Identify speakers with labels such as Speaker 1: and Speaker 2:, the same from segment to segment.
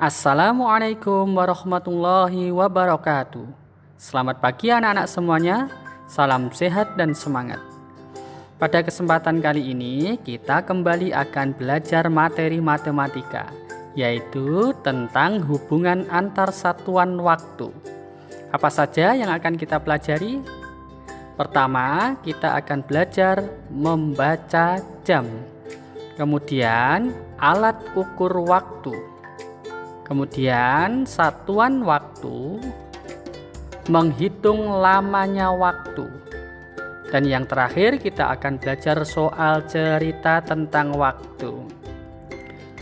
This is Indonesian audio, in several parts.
Speaker 1: Assalamualaikum warahmatullahi wabarakatuh. Selamat pagi anak-anak semuanya. Salam sehat dan semangat. Pada kesempatan kali ini kita kembali akan belajar materi matematika, yaitu tentang hubungan antar satuan waktu. Apa saja yang akan kita pelajari? Pertama, kita akan belajar membaca jam. Kemudian alat ukur waktu. Kemudian satuan waktu, menghitung lamanya waktu. Dan yang terakhir kita akan belajar soal cerita tentang waktu.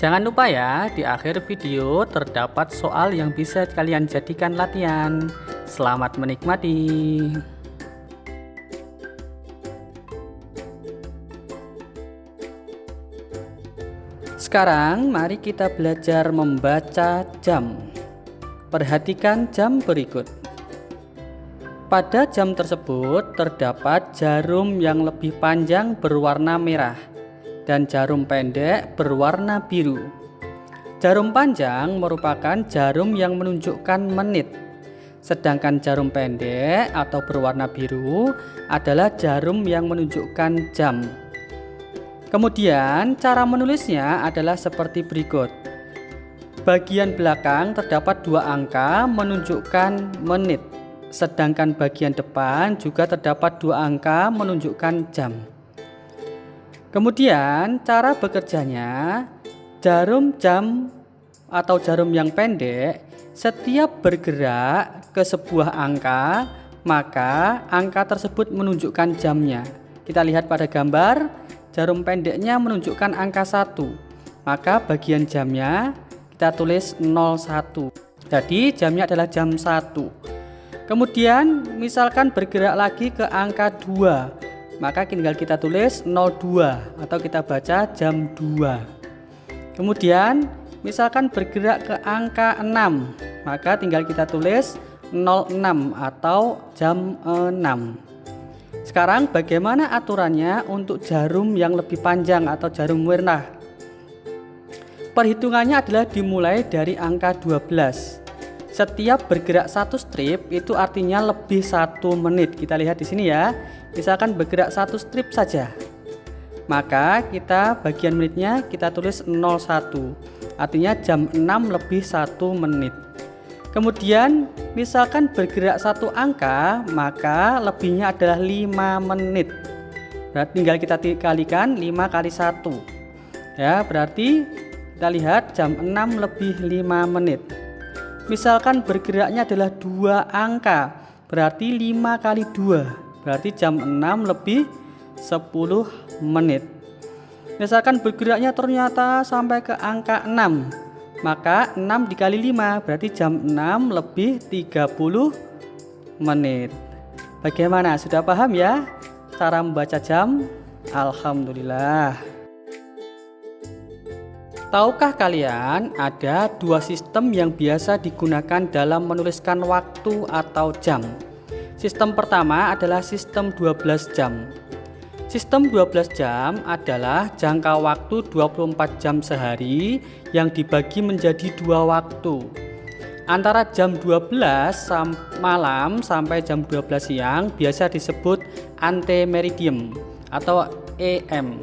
Speaker 1: Jangan lupa ya, di akhir video terdapat soal yang bisa kalian jadikan latihan. Selamat menikmati. Sekarang mari kita belajar membaca jam. Perhatikan jam berikut. Pada jam tersebut terdapat jarum yang lebih panjang berwarna merah dan jarum pendek berwarna biru. Jarum panjang merupakan jarum yang menunjukkan menit, sedangkan jarum pendek atau berwarna biru adalah jarum yang menunjukkan jam. Kemudian cara menulisnya adalah seperti berikut. Bagian belakang terdapat dua angka menunjukkan menit, sedangkan bagian depan juga terdapat dua angka menunjukkan jam. Kemudian cara bekerjanya, jarum jam atau jarum yang pendek setiap bergerak ke sebuah angka, maka angka tersebut menunjukkan jamnya. Kita lihat pada gambar. Jarum pendeknya menunjukkan angka 1, maka bagian jamnya kita tulis 01. Jadi jamnya adalah jam 1. Kemudian misalkan bergerak lagi ke angka 2, maka tinggal kita tulis 02 atau kita baca jam 2. Kemudian misalkan bergerak ke angka 6, maka tinggal kita tulis 06 atau jam 6. Sekarang bagaimana aturannya untuk jarum yang lebih panjang atau jarum merah? Perhitungannya adalah dimulai dari angka 12. Setiap bergerak satu strip itu artinya lebih 1 menit. Kita lihat di sini ya. Misalkan bergerak satu strip saja, maka kita bagian menitnya kita tulis 01. Artinya jam 6 lebih 1 menit. Kemudian misalkan bergerak satu angka, maka lebihnya adalah 5 menit. Berarti tinggal kita kalikan 5 kali 1. Ya, berarti kita lihat jam 6 lebih 5 menit. Misalkan bergeraknya adalah 2 angka, berarti 5 kali 2. Berarti jam 6 lebih 10 menit. Misalkan bergeraknya ternyata sampai ke angka 6. Maka 6 dikali 5 berarti jam 6 lebih 30 menit. Bagaimana? Sudah paham ya cara membaca jam? Alhamdulillah. Tahukah kalian ada dua sistem yang biasa digunakan dalam menuliskan waktu atau jam? Sistem pertama adalah sistem 12 jam. Sistem 12 jam adalah jangka waktu 24 jam sehari yang dibagi menjadi dua waktu. Antara jam 12 malam sampai jam 12 siang biasa disebut antemeridium atau AM.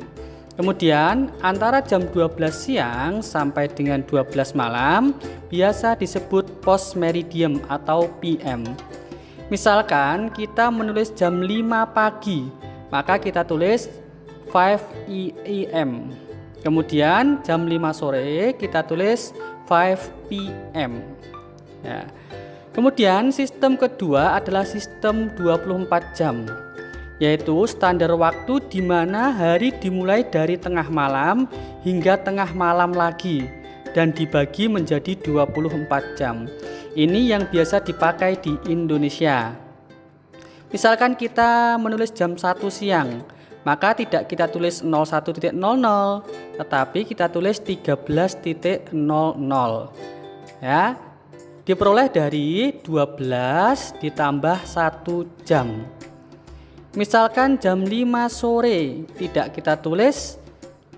Speaker 1: Kemudian antara jam 12 siang sampai dengan 12 malam biasa disebut postmeridium atau PM. Misalkan kita menulis jam 5 pagi, maka kita tulis 5 AM. Kemudian jam 5 sore kita tulis 5 PM. Ya. Kemudian sistem kedua adalah sistem 24 jam, yaitu standar waktu di mana hari dimulai dari tengah malam hingga tengah malam lagi dan dibagi menjadi 24 jam. Ini yang biasa dipakai di Indonesia. Misalkan kita menulis jam 1 siang, maka tidak kita tulis 01.00, tetapi kita tulis 13.00. Ya. Diperoleh dari 12 ditambah 1 jam. Misalkan jam 5 sore, tidak kita tulis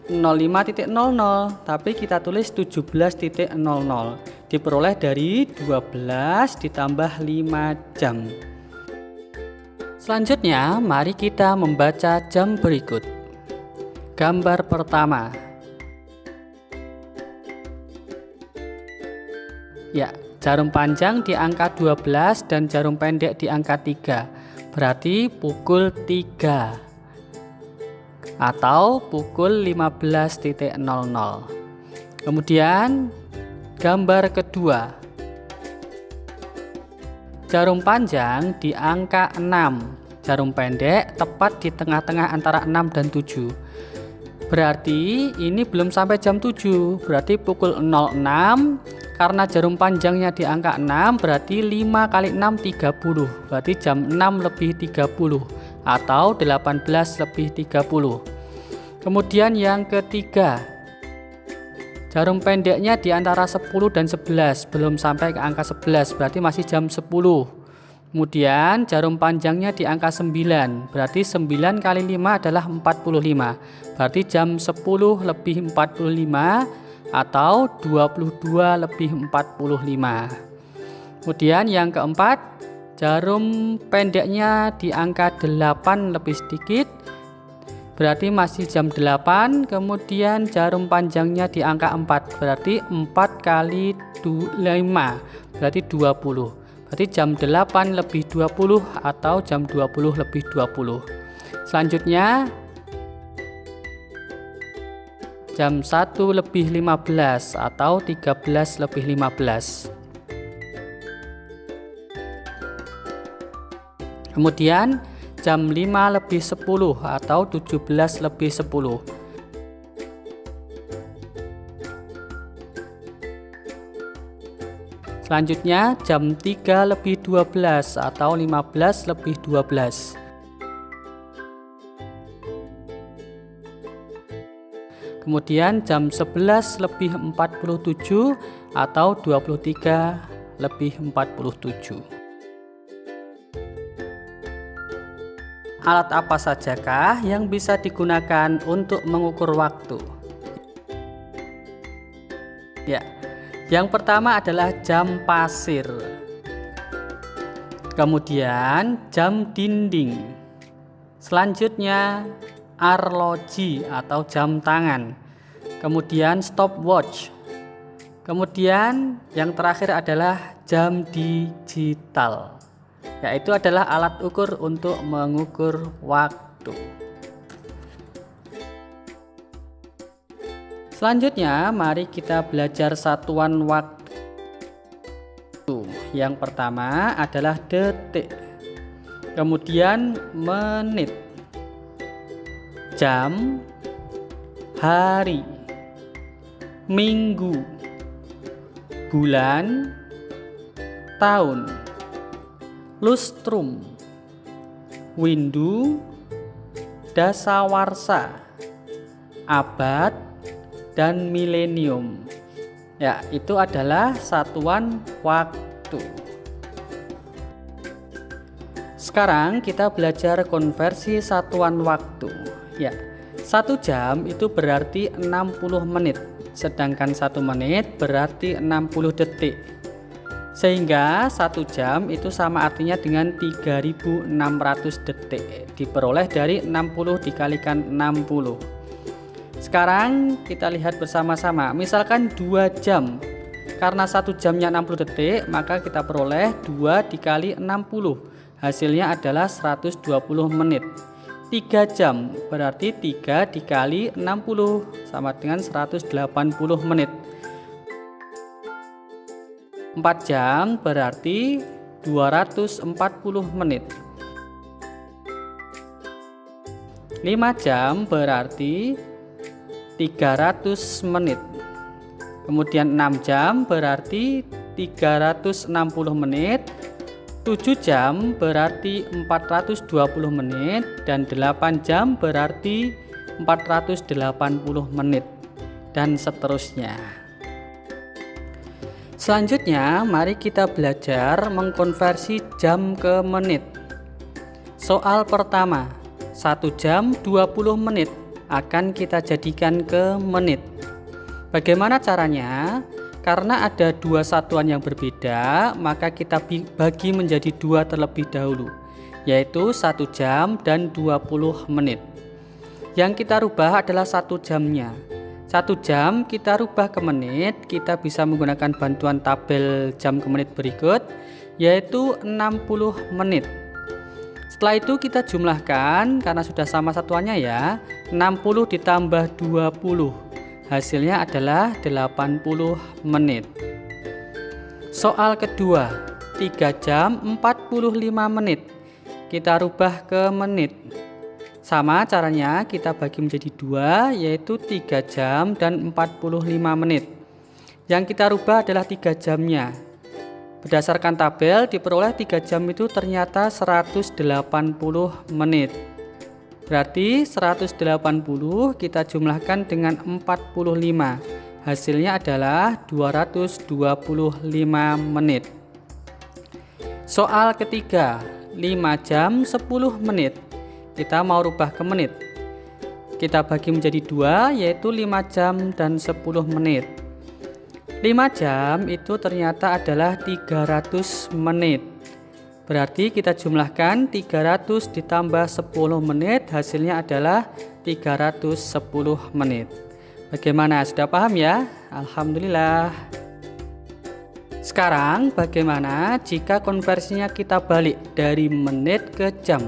Speaker 1: 05.00, tapi kita tulis 17.00. diperoleh dari 12 ditambah 5 jam. Selanjutnya, mari kita membaca jam berikut. Gambar pertama. Ya, jarum panjang di angka 12 dan jarum pendek di angka 3. Berarti pukul 3 atau pukul 15.00. Kemudian gambar kedua. Jarum panjang di angka 6, jarum pendek tepat di tengah-tengah antara 6 dan 7. Berarti ini belum sampai jam 7, berarti pukul 06. Karena jarum panjangnya di angka 6, berarti 5 kali 6 30, berarti jam 6 lebih 30 atau 18 lebih 30. Kemudian yang ketiga, jarum pendeknya di antara 10 dan 11, belum sampai ke angka 11, berarti masih jam 10. Kemudian jarum panjangnya di angka 9, berarti 9 kali 5 adalah 45, berarti jam 10 lebih 45 atau 22 lebih 45. Kemudian yang keempat, jarum pendeknya di angka 8 lebih sedikit, berarti masih jam 8. Kemudian jarum panjangnya di angka 4, berarti 4 kali 5, berarti 20. Berarti jam 8 lebih 20 atau jam 20 lebih 20. Selanjutnya jam 1 lebih 15 atau 13 lebih 15. Kemudian jam 5 lebih 10 atau 17 lebih 10. Selanjutnya jam 3 lebih 12 atau 15 lebih 12. Kemudian jam 11 lebih 47 atau 23 lebih 47. Alat apa sajakah yang bisa digunakan untuk mengukur waktu? Ya, yang pertama adalah jam pasir. Kemudian jam dinding. Selanjutnya arloji atau jam tangan. Kemudian stopwatch. Kemudian yang terakhir adalah jam digital, yaitu adalah alat ukur untuk mengukur waktu. Selanjutnya, mari kita belajar satuan waktu. Yang pertama adalah detik, kemudian menit, jam, hari, minggu, bulan, tahun, lustrum, windu, dasawarsa, abad, dan milenium. Ya, itu adalah satuan waktu. Sekarang kita belajar konversi satuan waktu. Ya, 1 jam itu berarti 60 menit, sedangkan 1 menit berarti 60 detik. Sehingga 1 jam itu sama artinya dengan 3600 detik, diperoleh dari 60 dikalikan 60. Sekarang kita lihat bersama-sama. Misalkan 2 jam, karena 1 jamnya 60 detik, maka kita peroleh 2 dikali 60, hasilnya adalah 120 menit. 3 jam berarti 3 dikali 60 sama dengan 180 menit. 4 jam berarti 240 menit. 5 jam berarti 300 menit. Kemudian 6 jam berarti 360 menit. 7 jam berarti 420 menit. Dan 8 jam berarti 480 menit. Dan seterusnya. Selanjutnya, mari kita belajar mengkonversi jam ke menit. Soal pertama, 1 jam 20 menit akan kita jadikan ke menit. Bagaimana caranya? Karena ada dua satuan yang berbeda, maka kita bagi menjadi dua terlebih dahulu, yaitu 1 jam dan 20 menit. Yang kita rubah adalah 1 jamnya. 1 jam kita rubah ke menit, kita bisa menggunakan bantuan tabel jam ke menit berikut, yaitu 60 menit. Setelah itu kita jumlahkan, karena sudah sama satuannya ya, 60 ditambah 20. Hasilnya adalah 80 menit. Soal kedua, 3 jam 45 menit. Kita rubah ke menit. Sama caranya kita bagi menjadi 2, yaitu 3 jam dan 45 menit. Yang kita rubah adalah 3 jamnya. Berdasarkan tabel diperoleh 3 jam itu ternyata 180 menit. Berarti 180 kita jumlahkan dengan 45. Hasilnya adalah 225 menit. Soal ketiga, 5 jam 10 menit. Kita mau rubah ke menit. Kita bagi menjadi 2, yaitu 5 jam dan 10 menit. 5 jam itu ternyata adalah 300 menit. Berarti kita jumlahkan 300 ditambah 10 menit, hasilnya adalah 310 menit. Bagaimana? Sudah paham ya? Alhamdulillah. Sekarang bagaimana jika konversinya kita balik dari menit ke jam?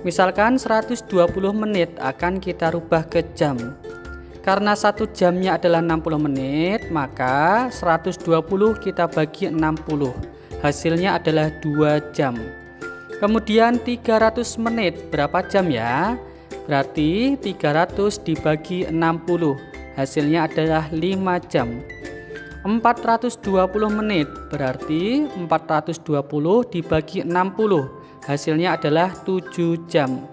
Speaker 1: Misalkan 120 menit akan kita rubah ke jam. Karena 1 jamnya adalah 60 menit, maka 120 kita bagi 60. Hasilnya adalah 2 jam. Kemudian 300 menit, berapa jam ya? Berarti 300 dibagi 60. Hasilnya adalah 5 jam. 420 menit, berarti 420 dibagi 60. Hasilnya adalah 7 jam.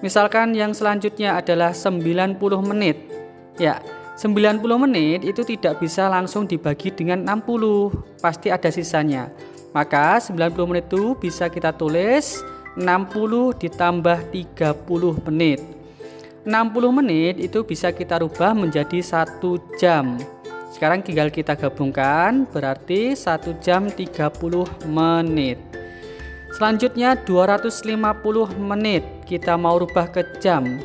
Speaker 1: Misalkan yang selanjutnya adalah 90 menit. Ya, 90 menit itu tidak bisa langsung dibagi dengan 60, pasti ada sisanya. Maka 90 menit itu bisa kita tulis 60 ditambah 30 menit. 60 menit itu bisa kita rubah menjadi 1 jam. Sekarang tinggal kita gabungkan, berarti 1 jam 30 menit. Selanjutnya 250 menit, kita mau rubah ke jam.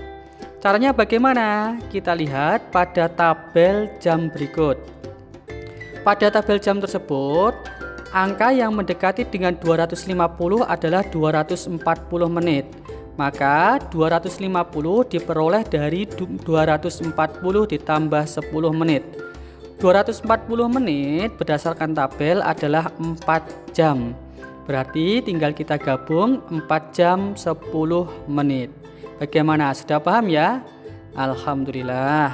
Speaker 1: Caranya bagaimana? Kita lihat pada tabel jam berikut. Pada tabel jam tersebut, angka yang mendekati dengan 250 adalah 240 menit. Maka 250 diperoleh dari 240 ditambah 10 menit. 240 menit berdasarkan tabel adalah 4 jam. Berarti tinggal kita gabung 4 jam 10 menit. Bagaimana? Sudah paham ya? Alhamdulillah.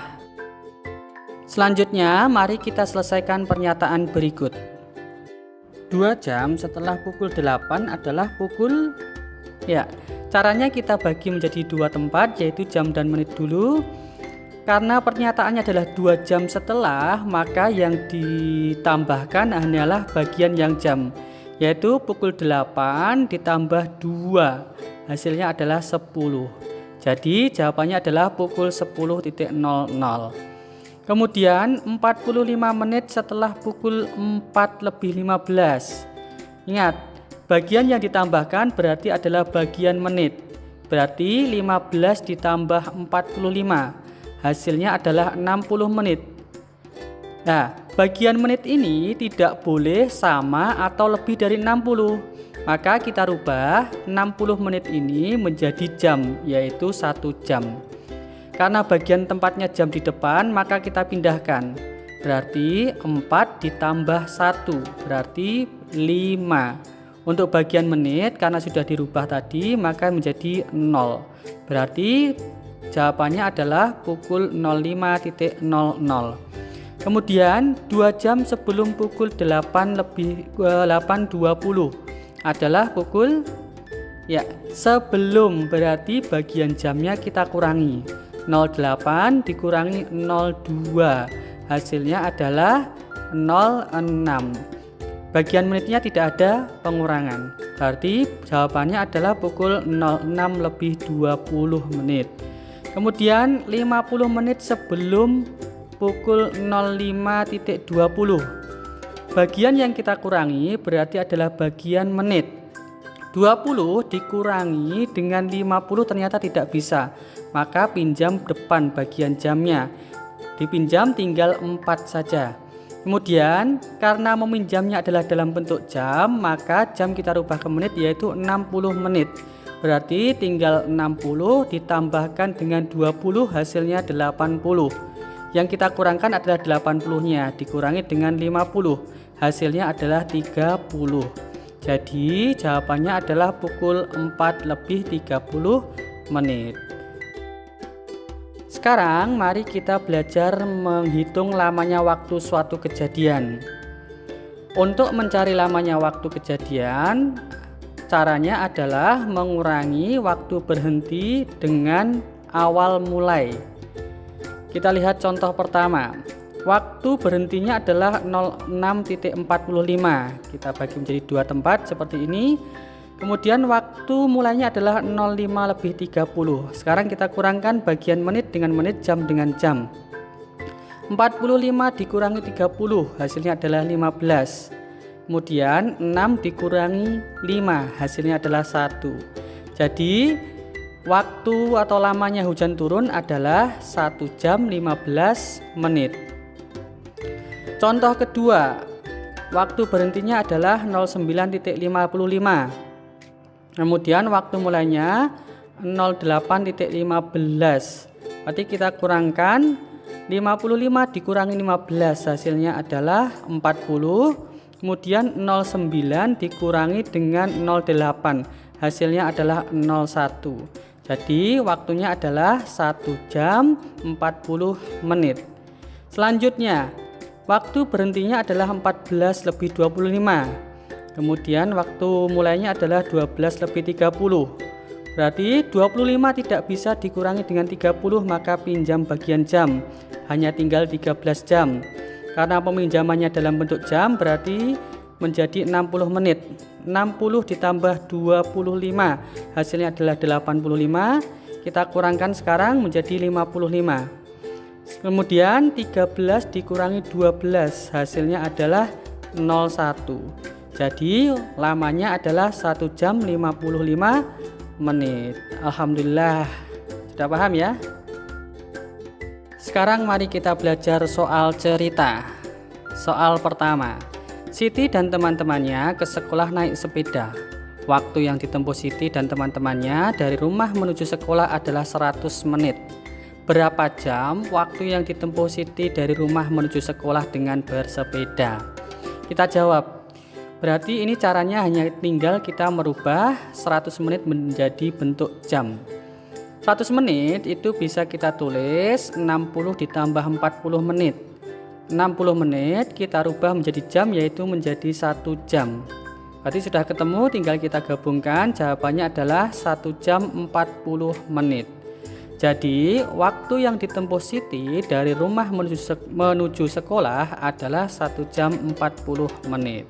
Speaker 1: Selanjutnya mari kita selesaikan pernyataan berikut. 2 jam setelah pukul 8 adalah pukul, ya, caranya kita bagi menjadi 2 tempat, yaitu jam dan menit dulu. Karena pernyataannya adalah 2 jam setelah, maka yang ditambahkan hanyalah bagian yang jam, yaitu pukul 8 ditambah 2, hasilnya adalah 10. Jadi jawabannya adalah pukul 10.00. Kemudian 45 menit setelah pukul 4:15. Ingat, bagian yang ditambahkan berarti adalah bagian menit. Berarti 15 ditambah 45. Hasilnya adalah 60 menit. Nah, bagian menit ini tidak boleh sama atau lebih dari 60. Maka kita rubah 60 menit ini menjadi jam, yaitu 1 jam. Karena bagian tempatnya jam di depan, maka kita pindahkan. Berarti 4 ditambah 1, berarti 5. Untuk bagian menit, karena sudah dirubah tadi, maka menjadi 0. Berarti jawabannya adalah pukul 05.00. Kemudian 2 jam sebelum pukul 8:20 adalah pukul, ya, sebelum, berarti bagian jamnya kita kurangi. 08 dikurangi 02, hasilnya adalah 06. Bagian menitnya tidak ada pengurangan, berarti jawabannya adalah pukul 06:20 menit. Kemudian 50 menit sebelum pukul 05.20. Bagian yang kita kurangi berarti adalah bagian menit. 20 dikurangi dengan 50 ternyata tidak bisa, maka pinjam depan bagian jamnya. Dipinjam tinggal 4 saja. Kemudian karena meminjamnya adalah dalam bentuk jam, maka jam kita rubah ke menit, yaitu 60 menit. Berarti tinggal 60 ditambahkan dengan 20 hasilnya 80. Yang kita kurangkan adalah 80-nya dikurangi dengan 50, hasilnya adalah 30. Jadi jawabannya adalah pukul 4:30 menit. Sekarang mari kita belajar menghitung lamanya waktu suatu kejadian. Untuk mencari lamanya waktu kejadian, caranya adalah mengurangi waktu berhenti dengan awal mulai. Kita lihat contoh pertama. Waktu berhentinya adalah 06.45. Kita bagi menjadi 2 tempat seperti ini. Kemudian waktu mulainya adalah 05:30. Sekarang kita kurangkan bagian menit dengan menit, jam dengan jam. 45 dikurangi 30 hasilnya adalah 15. Kemudian 6 dikurangi 5 hasilnya adalah 1. Jadi waktu atau lamanya hujan turun adalah 1 jam 15 menit. Contoh kedua, waktu berhentinya adalah 09.55. Kemudian waktu mulainya 08.15. Berarti kita kurangkan 55 dikurangi 15 hasilnya adalah 40. Kemudian 09 dikurangi dengan 08 hasilnya adalah 01. Jadi waktunya adalah 1 jam 40 menit. Selanjutnya waktu berhentinya adalah 14:25. Kemudian waktu mulainya adalah 12:30. Berarti 25 tidak bisa dikurangi dengan 30, maka pinjam bagian jam. Hanya tinggal 13 jam. Karena peminjamannya dalam bentuk jam berarti menjadi 60 menit. 60 ditambah 25 hasilnya adalah 85. Kita kurangkan sekarang menjadi 55. Kemudian 13 dikurangi 12 hasilnya adalah 01. Jadi lamanya adalah 1 jam 55 menit. Alhamdulillah sudah paham ya. Sekarang mari kita belajar soal cerita. Soal pertama, Siti dan teman-temannya ke sekolah naik sepeda. Waktu yang ditempuh Siti dan teman-temannya dari rumah menuju sekolah adalah 100 menit. Berapa jam waktu yang ditempuh Siti dari rumah menuju sekolah dengan bersepeda? Kita jawab. Berarti ini caranya hanya tinggal kita merubah 100 menit menjadi bentuk jam. 100 menit itu bisa kita tulis 60 ditambah 40 menit. 60 menit kita rubah menjadi jam, yaitu menjadi 1 jam. Berarti sudah ketemu, tinggal kita gabungkan. Jawabannya adalah 1 jam 40 menit. Jadi waktu yang ditempuh Siti dari rumah menuju sekolah adalah 1 jam 40 menit.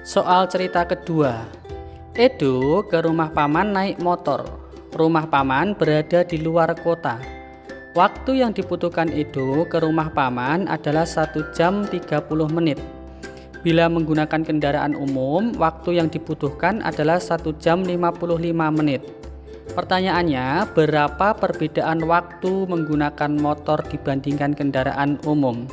Speaker 1: Soal cerita kedua, Edo ke rumah paman naik motor. Rumah paman berada di luar kota. Waktu yang dibutuhkan Edo ke rumah paman adalah 1 jam 30 menit. Bila menggunakan kendaraan umum, waktu yang dibutuhkan adalah 1 jam 55 menit. Pertanyaannya, berapa perbedaan waktu menggunakan motor dibandingkan kendaraan umum?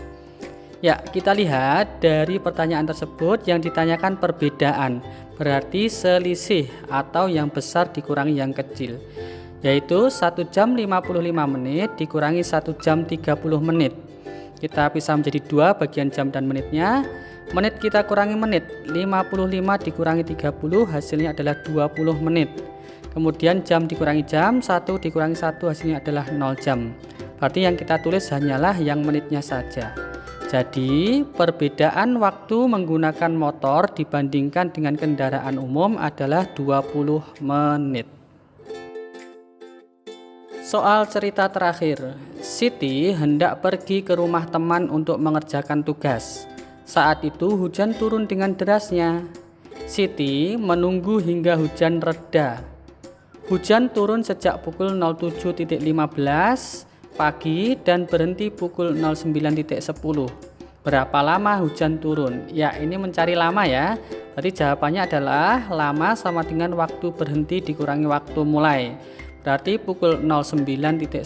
Speaker 1: Ya, kita lihat dari pertanyaan tersebut yang ditanyakan perbedaan, berarti selisih atau yang besar dikurangi yang kecil, yaitu 1 jam 55 menit dikurangi 1 jam 30 menit. Kita bisa menjadi 2 bagian jam dan menitnya. Menit kita kurangi menit, 55 dikurangi 30 hasilnya adalah 20 menit. Kemudian jam dikurangi jam, 1 dikurangi 1 hasilnya adalah 0 jam. Berarti yang kita tulis hanyalah yang menitnya saja. Jadi perbedaan waktu menggunakan motor dibandingkan dengan kendaraan umum adalah 20 menit. Soal cerita terakhir, Siti hendak pergi ke rumah teman untuk mengerjakan tugas. Saat itu hujan turun dengan derasnya. Siti menunggu hingga hujan reda. Hujan turun sejak pukul 07.15 pagi dan berhenti pukul 09.10. Berapa lama hujan turun? Ya, ini mencari lama ya. Berarti jawabannya adalah lama sama dengan waktu berhenti dikurangi waktu mulai. Berarti pukul 09.10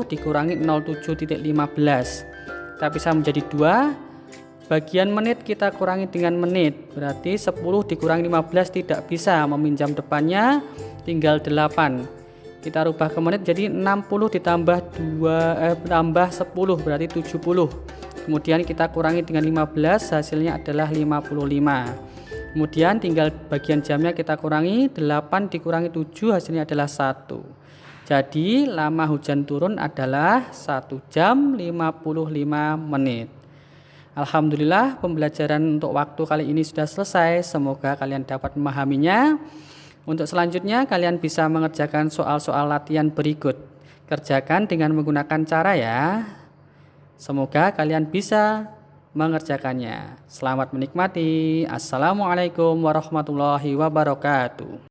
Speaker 1: dikurangi 07.15. Kita bisa menjadi 2. Bagian menit kita kurangi dengan menit. Berarti 10 dikurangi 15 tidak bisa, meminjam depannya tinggal 8. Kita rubah ke menit jadi 60 ditambah 10 berarti 70. Kemudian kita kurangi dengan 15, hasilnya adalah 55. Kemudian tinggal bagian jamnya kita kurangi, 8 dikurangi 7 hasilnya adalah 1. Jadi lama hujan turun adalah 1 jam 55 menit. Alhamdulillah, pembelajaran untuk waktu kali ini sudah selesai. Semoga kalian dapat memahaminya. Untuk selanjutnya kalian bisa mengerjakan soal-soal latihan berikut. Kerjakan dengan menggunakan cara ya. Semoga kalian bisa mengerjakannya. Selamat menikmati. Assalamualaikum warahmatullahi wabarakatuh.